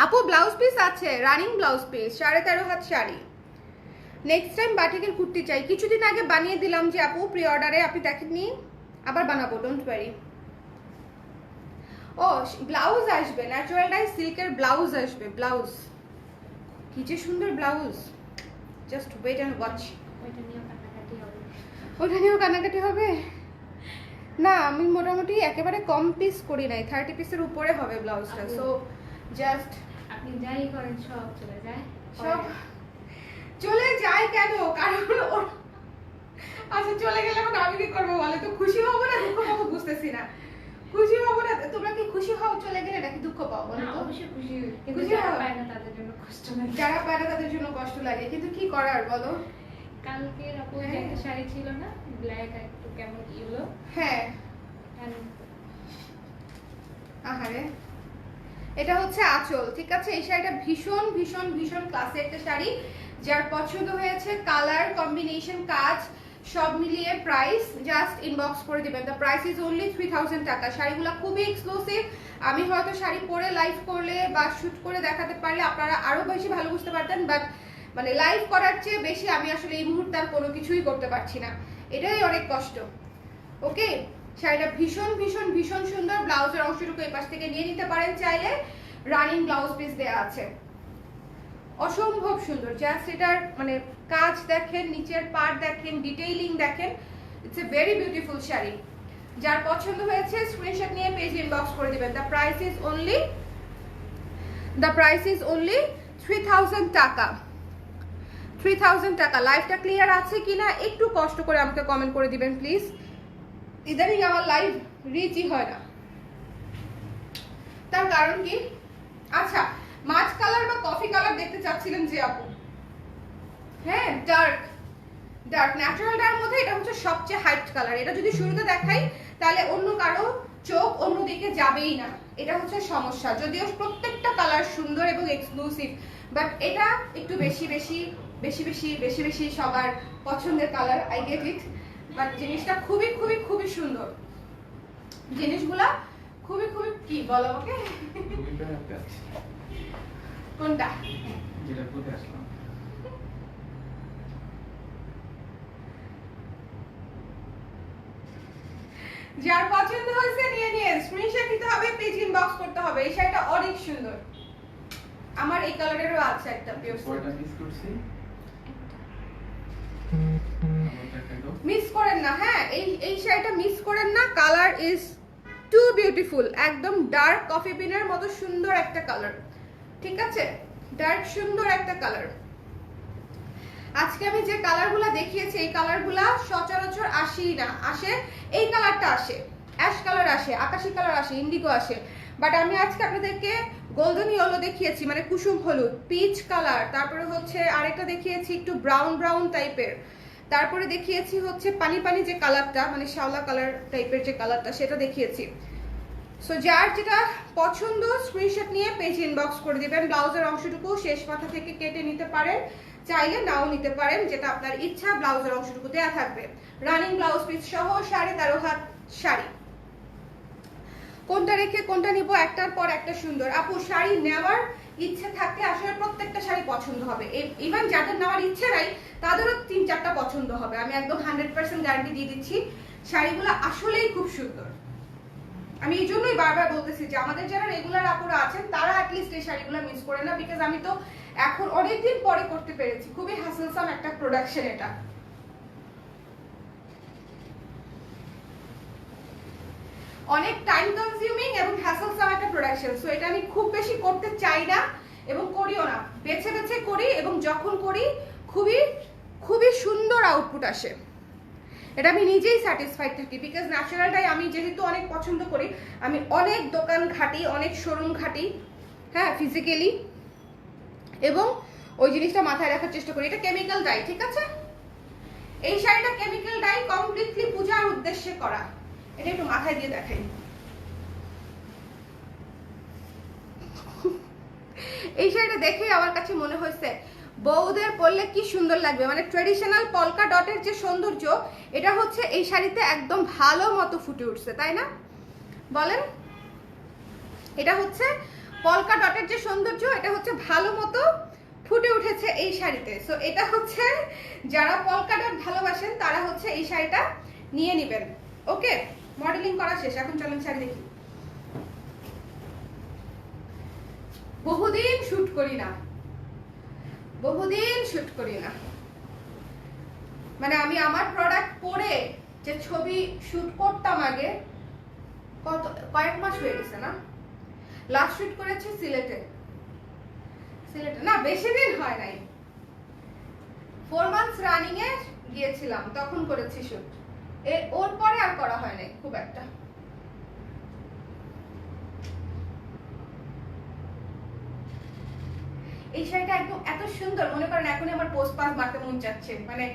আপু ব্লাউজ পিস আছে, রানিং ব্লাউজ পিস, 13.5 হাত শাড়ি। নেক্সট টাইম বাটিকের কুর্তি চাই। কিছুদিন আগে বানিয়ে দিলাম যে আপু, প্রি অর্ডারে, আপনি দেখেননি, আবার বানাবো, ডোন্ট ওয়ারি। ও ব্লাউজ আসবে, ন্যাচারাল ডাই সিল্কের ব্লাউজ আসবে। ব্লাউজ কি যে সুন্দর blouse, just wait and watch. ওইটা নিয়েও কাটাকাটি হবে। ওটা নিয়েও কান্নাকাটি হবে না, আমি মোটামুটি একেবারে কম পিস করি নাই, 30 পিসের উপরে হবে ব্লাউজটা। সো জাস্ট আপনি যাই করেন সব চলে যায়, সব চলে যায় কেন? কারণ আচ্ছা চলে গেলে এখন আমি কি করবো বলে? তো খুশি হবো না দুঃখ পাবো বুঝতেছি না। খুশি হবো না, তোমরা কি খুশি হও চলে গেলে নাকি দুঃখ পাও বলো না, তো? অবশ্যই খুশি হই, কিন্তু খুশি যারা হও? পায় না তাদের জন্য কষ্ট লাগে। যারা পায় না তাদের জন্য কষ্ট লাগে, কিন্তু কি করার বলো? কালকে আপু যে হ্যাঁ। একটা শাড়ি ছিল না, ব্ল্যাক আর একটু কেমন ইয়েলো, হ্যাঁ, আহারে, এটা হচ্ছে আঁচল, ঠিক আছে? এই শাড়িটা ভীষণ ভীষণ ভীষণ ক্লাসি একটা শাড়ি। যার পছন্দ হয়েছে, কালার কম্বিনেশন, কাজ সব মিলিয়ে প্রাইস জাস্ট ইনবক্স করে দিবেন। দ্য প্রাইস ইজ অনলি 3000 টাকা। শাড়িগুলো খুবই এক্সক্লুসিভ। আমি হয়তো শাড়ি পরে লাইভ করলে বা শুট করে দেখাতে পারলে আপনারা আরো বেশি ভালো বুঝতে পারতেন, বাট মানে লাইভ করার চেয়ে বেশি আমি আসলে এই মুহূর্তে আর কোনো কিছুই করতে পারছি না, এটাই অনেক কষ্ট। ওকে, শাড়িটা ভীষণ ভীষণ ভীষণ সুন্দর। ব্লাউজের অংশটুকু এই পাশ থেকে নিয়ে নিতে পারেন চাইলে, রানিং ব্লাউজ পিস দেয়া আছে, অসম্ভব সুন্দর। জাস্ট এটার মানে কাজ দেখেন, নিচের পার্ট দেখেন, ডিটেইলিং দেখেন, it's a very beautiful sari. যার পছন্দ হয়েছে স্ক্রিনশট নিয়ে পেজ ইনবক্স করে দিবেন। দ্য প্রাইস ইজ অনলি 3000 টাকা। 3000 টাকা। লাইভটা ক্লিয়ার আছে কিনা একটু কষ্ট করে আমাকে কমেন্ট করে দিবেন প্লিজ। ইদানিং আমার লাইভ রিচই হয় না, তার কারণ কি? আচ্ছা, মাছ কালার বা কফি কালার দেখতে চাচ্ছিলেন যে আপু? হ্যাঁ, ডার্ক ন্যাচারাল ডার্ক মধ্যে এটা হচ্ছে সবচেয়ে হাইট কালার। এটা যদি শুরুতে দেখাই তাহলে অন্য কারো চোখ অন্যদিকে যাবেই না, এটা হচ্ছে সমস্যা। যদিও প্রত্যেকটা কালার সুন্দর এবং এক্সক্লুসিভ, বাট এটা একটু বেশি বেশি বেশি বেশি বেশি বেশি সবার পছন্দের colour, I get it. But জিনিসটা খুবই খুবই খুবই সুন্দর। জিনিসগুলা খুবই খুবই, কি বলো আমাকে? ছবিটা হাতে আছে, কোনটা? যেটা পরে আসলাম। যার পছন্দ হয়েছে নিয়ে নিয়ে স্ক্রিনশট দিতে হবে, পেজ ইনবক্স করতে হবে। এই শাড়িটা অনেক সুন্দর, আমার এই কালারেরও আছে একটা পিওর। কয়টা মিস করছি? মিস করেন না, হ্যাঁ, এই শাড়িটা মিস করেন না। কালার ইজ টু বিউটিফুল, একদম ডার্ক কফি বিনের মতো সুন্দর একটা কালার, ঠিক আছে? ডার্ক সুন্দর একটা কালার। আজকে আমি যে কালারগুলো দেখিয়েছি এই কালারগুলো সচরাচর আসেই না, আসে এই কালারটা আসে, অ্যাশ কালার আসে, আকাশি কালার আসে, ইন্ডিগো আসে, বাট আমি আজকে আপনাদেরকে গোল্ডেন ইয়েলো দেখিয়েছি, মানে কুসুম হলুদ, পিচ কালার, তারপরে হচ্ছে আরেকটা দেখিয়েছি একটু ব্রাউন ব্রাউন টাইপের, তারপরে দেখিয়েছি হচ্ছে পানি পানি যে কালারটা, মানে শ্যাওলা কালার টাইপের যে কালারটা, সেটা দেখিয়েছি। সো যার যেটা পছন্দ স্ক্রিনশট নিয়ে পেজ ইনবক্স করে দিবেন। ব্লাউজের অংশটুকু শেষ মাথা থেকে কেটে নিতে পারেন, চাইলে নাও নিতে পারেন, যেটা আপনার ইচ্ছা। ব্লাউজের অংশটুকু দেয়া থাকবে, রানিং ব্লাউজ পিস সহ 13.5 হাত শাড়ি। কোনটা রেখে কোনটা নিব, একটার পর একটা সুন্দর। আপু শাড়ি নেওয়ার ইচ্ছে থাকলে আসলে প্রত্যেকটা শাড়ি পছন্দ হবে, ইভেন যাদের নেওয়ার ইচ্ছে নাই তাদেরও 3-4টা পছন্দ হবে। আমি একদম 100% গ্যারান্টি দিয়ে দিচ্ছি। শাড়িগুলো আসলেই খুব সুন্দর। আমি এই জন্যই বারবার বলতেছি যে আমাদের যারা রেগুলার আপুরা আছেন তারা অ্যাটলিস্ট এই শাড়িগুলো মিস করে না, বিকজ আমি তো এখন অনেকদিন পরে করতে পেরেছি। খুবই হ্যাসেলসাম একটা প্রোডাকশন এটা। অনেক টাইম কনজিউমিং এবং হ্যাসেলসাম একটা প্রোডাকশন। সো এটা আমি খুব বেশি করতে চাই না এবং করিও না, বেছে বেছে করি, এবং যখন করি খুবই খুবই সুন্দর আউটপুট আসে। এটা আমি নিজেই স্যাটিসফাইড থাকি, বিকজ ন্যাচারালটাই আমি যেহেতু অনেক পছন্দ করি। আমি অনেক দোকান ঘাটি, অনেক শোরুম ঘাটি, হ্যাঁ, ফিজিক্যালি, এবং ওই জিনিসটা মাথায় রাখার চেষ্টা করি। এটা কেমিক্যাল ডাই, ঠিক আছে? এই শাড়িটা কেমিক্যাল ডাই, কমপ্লিটলি পূজার উদ্দেশ্যে করা। এটা একটু মাথায় দিয়ে দেখাই। এই শাড়িটা দেখে আমার কাছে মনে হয়েছে বউদের পরলে কি সুন্দর লাগবে। মানে ট্রেডিশনাল পলকা ডটের যে সৌন্দর্য, এটা হচ্ছে এই শাড়িতে একদম ভালো মতো ফুটে উঠছে, তাই না বলেন? এটা হচ্ছে পলকা ডটের যে সৌন্দর্য, এটা হচ্ছে ভালো মতো ফুটে উঠেছে এই শাড়িতে। সো এটা হচ্ছে যারা পলকা ডট ভালোবাসেন তারা হচ্ছে এই শাড়িটা নিয়ে নেবেন। ওকে, মডেলিং করা শেষ, এখন চলেন শাড়ি দেখি। বহুদিন শুট করি না, বহুদিন শুট করি না। মানে আমি আমার প্রোডাক্ট পরে যে ছবি শুট করতাম আগে, কয়েক মাস হয়ে গেছে না। লাস্ট শুট করেছি সিলেটে না, বেশি দিন হয় নাই, 4 মান্থস রানিং এ গিয়েছিলাম, তখন করেছি শুট। ওর পরে আর করা হয় নাই খুব একটা। এই শাড়িটা একদম এত সুন্দর, মনে করেন এখনই আমার পোস্ট পাস মারতে মন চাচ্ছে। মানে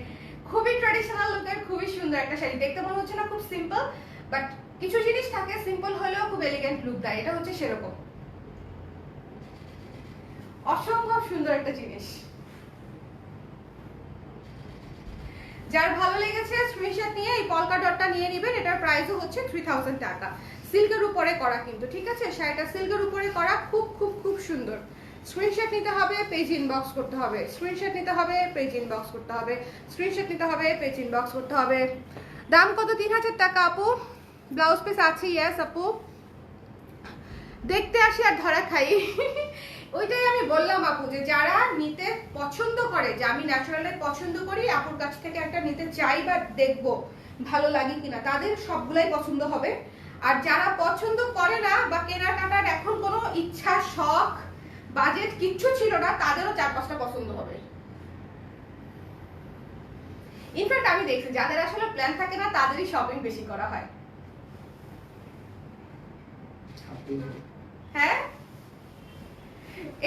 খুবই ট্র্যাডিশনাল লুকের, খুবই সুন্দর একটা শাড়ি। দেখতে মনে হচ্ছে না খুব সিম্পল, বাট কিছু জিনিস থাকে সিম্পল হলেও খুব এলিগেন্ট লুক দেয়। এটা হচ্ছে সেরকম অসম্ভব সুন্দর একটা জিনিস। যার ভালো লেগেছে স্ক্রিনশট নিয়ে এই পলকা ডটটা নিয়ে নেবেন। এটার প্রাইসও হচ্ছে 3000 টাকা। সিল্কের উপরে করা কিন্তু, ঠিক আছে? শাড়িটা সিল্কের উপরে করা, খুব খুব খুব সুন্দর। স্ক্রিনশট নিতে হবে, পেজ ইনবক্স করতে হবে। স্ক্রিনশট নিতে হবে, পেজ ইনবক্স করতে হবে। স্ক্রিনশট নিতে হবে, পেজ ইনবক্স করতে হবে। দাম কত? 3000 টাকা আপু। ব্লাউজ পিস আছে? ইয়েস আপু। দেখতে আসি আর ধরা খাই। ওইটাই আমি বললাম আপু, যে যারা নিতে পছন্দ করে, যে আমি ন্যাচারালটাই পছন্দ করি, আপুর কাছ থেকে একটা নিতে চাই বা দেখবো ভালো লাগে কিনা, তাদের সবগুলাই পছন্দ হবে। আর যারা পছন্দ করে না বা কেনাকাটার এখন কোনো ইচ্ছা, শখ, বাজেট কিচ্ছু ছিল না, তাদেরও 4-5টা পছন্দ হবে। ইনফ্যাক্ট আমি দেখছি যাদের আসলে প্ল্যান থাকে না তাদেরই শপিং বেশি করা হয়। হ্যাঁ,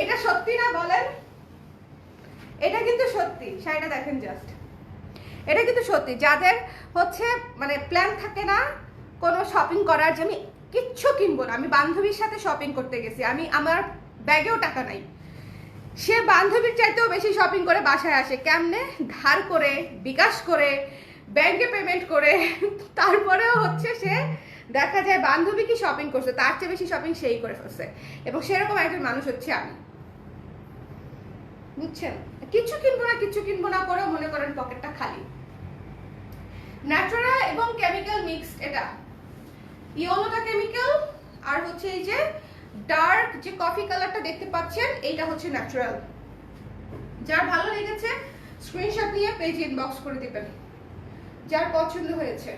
এটা সত্যি না বলেন? এটা কিন্তু সত্যি। শাড়িটা দেখেন জাস্ট, এটা কিন্তু সত্যি। যাদের হচ্ছে মানে প্ল্যান থাকে না কোনো শপিং করার, যে আমি কিচ্ছু কিনবো না, আমি বান্ধবীর সাথে শপিং করতে গেছি, আমি আমার ব্যাগেও টাকা নাই, সে বান্ধবীর চাইতেও বেশি শপিং করে বাসায় আসে। কেমনে? ধার করে, বিকাশ করে, ব্যাংকে পেমেন্ট করে, তারপরেও হচ্ছে সে দেখা যায় বান্ধবী কি শপিং করছে তার চেয়ে বেশি শপিং সেই করে ফেলছে। এবং সেরকম একজন মানুষ হচ্ছে আমি, বুঝছেন? কিছু কিনবো না করে মনে করেন পকেটটা খালি। ন্যাচারাল এবং কেমিক্যাল মিক্সড। এটা ইয়েলোটা কেমিক্যাল, আর হচ্ছে এই যে ডার্ক যে কফি কালারটা দেখতে পাচ্ছেন, এইটা হচ্ছে ন্যাচারাল। যার ভালো লেগেছে স্ক্রিনশট নিয়ে পেজ ইনবক্স করে দিবেন, যার পছন্দ হয়েছে।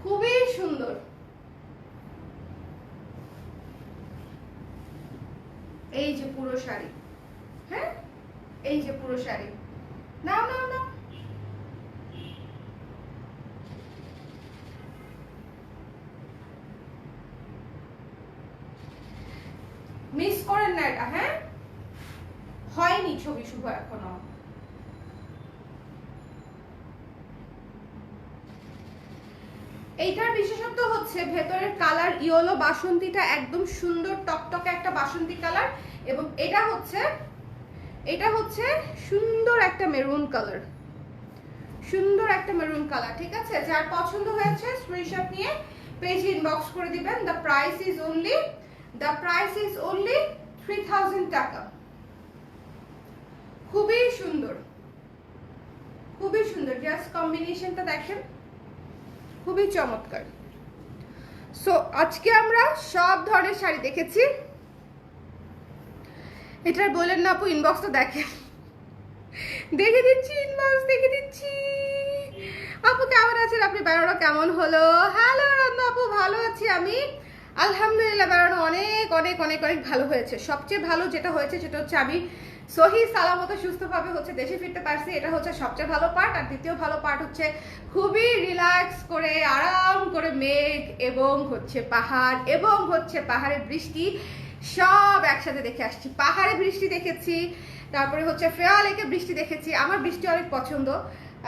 খুবই সুন্দর। এই যে পুরো শাড়ি, হ্যাঁ, এই যে পুরো শাড়ি। নাও নাও নাও। মিস করেন না এটা, হ্যাঁ? হয়নি ছবি শুভ এখনো। এইটার বিশেষত্ব হচ্ছে ভেতরের কালার ইয়েলো বাসন্তীটা একদম সুন্দর টকটকে একটা বাসন্তী কালার, এবং এটা হচ্ছে সুন্দর একটা মেরুন কালার, সুন্দর একটা মেরুন কালার। ঠিক আছে, যার পছন্দ হয়েছে স্ক্রিনশট নিয়ে পেজে ইনবক্স করে দিবেন। দ্য প্রাইস ইজ অনলি 3000 টাকা। খুবই সুন্দর, খুবই সুন্দর, জাস্ট কম্বিনেশনটা দেখেন, খুবই চমৎকার। সো আজকে আমরা সব ধরনের শাড়ি দেখেছি। এটার বলেন না আপু, ইনবক্সটা দেখেন, দেখে দিচ্ছি, ইনবক্স দেখে দিচ্ছি। আপু কেমন আছেন আপনি? বেড়ানো কেমন হলো? হ্যালো রত্না আপু, ভালো আছি আমি আলহামদুলিল্লাহ। বেড়ানো অনেক অনেক অনেক অনেক ভালো হয়েছে। সবচেয়ে ভালো যেটা হয়েছে সেটা হচ্ছে আমি সহি সালামতে সুস্থভাবে হচ্ছে দেশে ফিরতে পারছি, এটা হচ্ছে সবচেয়ে ভালো পার্ট। আর দ্বিতীয় ভালো পার্ট হচ্ছে খুবই রিল্যাক্স করে আরাম করে মেঘ এবং হচ্ছে পাহাড় এবং হচ্ছে পাহাড়ের বৃষ্টি সব একসাথে দেখে আসছি। পাহাড়ে বৃষ্টি দেখেছি, তারপরে হচ্ছে ফেয়া লেকে বৃষ্টি দেখেছি। আমার বৃষ্টি অনেক পছন্দ।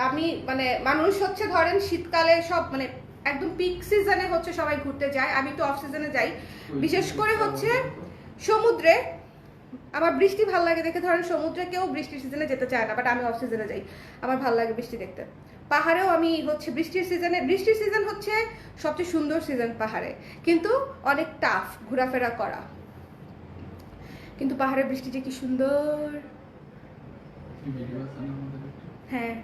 আমি মানে মানুষ হচ্ছে ধরেন শীতকালে সব মানে একদম পিক সিজনে হচ্ছে সবাই ঘুরতে যায়, আমি তো অফ সিজনে যাই, বিশেষ করে হচ্ছে সমুদ্রে। আমার বৃষ্টি ভালো লাগে দেখে, ধরেন সমুদ্রে কেউ বৃষ্টির সিজনে যেতে চায় না, বাট আমি অফ সিজনে যাই, আমার ভালো লাগে বৃষ্টি দেখতে। পাহাড়েও আমি হচ্ছে বৃষ্টির সিজন হচ্ছে সবচেয়ে সুন্দর সিজন পাহাড়ে, কিন্তু অনেক টাফ ঘোরাফেরা করা। কিন্তু পাহাড়ের বৃষ্টি যে কি সুন্দর। হ্যাঁ।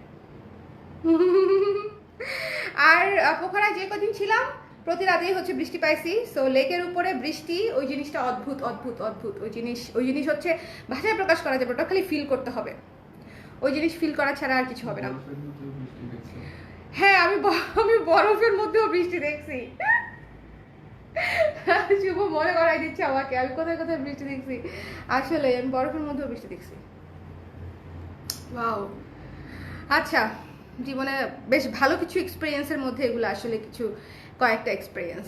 আর পোখরায় যে কদিন ছিলাম প্রতি রাতেই হচ্ছে বৃষ্টি পাইছি। সো লেকের উপরে বৃষ্টি, ওই জিনিসটা অদ্ভুত অদ্ভুত অদ্ভুত। ওই জিনিস হচ্ছে ভাষায় প্রকাশ করা যাবে, ওটা খালি ফিল করতে হবে। ওই জিনিস ফিল করা ছাড়া আর কিছু হবে না। হ্যাঁ, আমি বরফের মধ্যেও বৃষ্টি দেখছি। শুভ মনে করাই দিচ্ছে আমাকে, আমি কোথায় কোথায় বৃষ্টি দেখছি। আসলে আমি বরফের মধ্যেও বৃষ্টি দেখছি। ওয়াও। আচ্ছা, জীবনে বেশ ভালো কিছু এক্সপিরিয়েন্সের মধ্যে এগুলো আসলে কয়েকটা এক্সপিরিয়েন্স।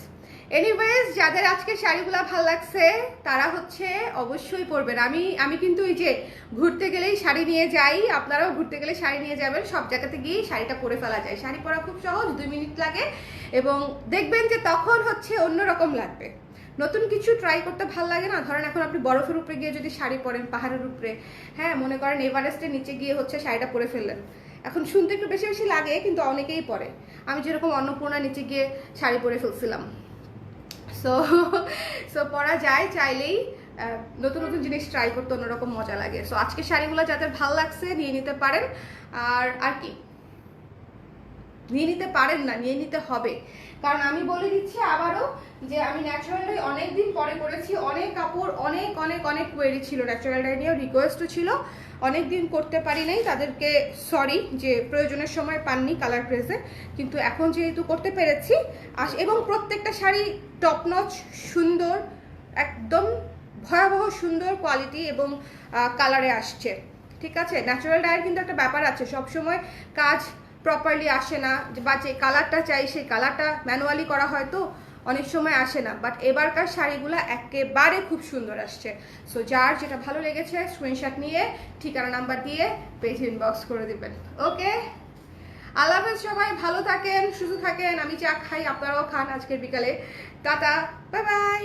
এনিওয়েজ, যাদের আজকে শাড়িগুলো ভালো লাগছে তারা হচ্ছে অবশ্যই পরবেন। আমি কিন্তু এই যে ঘুরতে গেলেই শাড়ি নিয়ে যাই, আপনারাও ঘুরতে গেলে শাড়ি নিয়ে যাবেন। সব জায়গাতে গিয়েই শাড়িটা পরে ফেলা যায়। শাড়ি পরা খুব সহজ, 2 মিনিট লাগে এবং দেখবেন যে তখন হচ্ছে অন্যরকম লাগবে। নতুন কিছু ট্রাই করতে ভালো লাগে না? ধরেন এখন আপনি বরফের উপরে গিয়ে যদি শাড়ি পরেন, পাহাড়ের উপরে, হ্যাঁ মনে করেন এভারেস্টের নিচে গিয়ে হচ্ছে শাড়িটা পরে ফেললেন, এখন শুনতে একটু বেশি বেশি লাগে কিন্তু অনেকেই পরে। আমি যেরকম অন্নপূর্ণার নিচে গিয়ে শাড়ি পরে ফেলছিলাম। সো পরা যায় চাইলেই, নতুন নতুন জিনিস ট্রাই করতে অন্যরকম মজা লাগে। সো আজকে শাড়িগুলো যাদের ভালো লাগছে নিয়ে নিতে পারেন। আর কি নিয়ে নিতে পারেন না, নিয়ে নিতে হবে। কারণ আমি বলে দিচ্ছি আবারও যে আমি ন্যাচারাল অনেক দিন পরে করেছি। অনেক কাপড় অনেক অনেক অনেক কোয়েরি ছিল, ন্যাচারাল ডাই নিয়েও রিকোয়েস্টও ছিল। অনেক দিন করতে পারি নাই, তাদেরকে সরি যে প্রয়োজনের সময় পাননি কালার ক্রেজে, কিন্তু এখন যেহেতু করতে পেরেছি। এবং প্রত্যেকটা শাড়ি টপ নচ সুন্দর, একদম ভয়াবহ সুন্দর কোয়ালিটি এবং কালারে আসছে। ঠিক আছে, ন্যাচারাল ডাইয়ের কিন্তু একটা ব্যাপার আছে, সবসময় কাজ প্রপারলি আসে না, বা যে কালারটা চাই সেই কালারটা ম্যানুয়ালি করা হয় তো অনেক সময় আসে না। বাট এবারকার শাড়িগুলো একেবারে খুব সুন্দর আসছে। সো যার যেটা ভালো লেগেছে স্ক্রিনশট নিয়ে ঠিকানা নাম্বার দিয়ে পেজে ইনবক্স করে দিবেন। ওকে, আল্লাহ হাফেজ সবাই, ভালো থাকেন, সুস্থ থাকেন। আমি চা খাই, আপনারাও খান আজকের বিকালে। Tata, bye bye.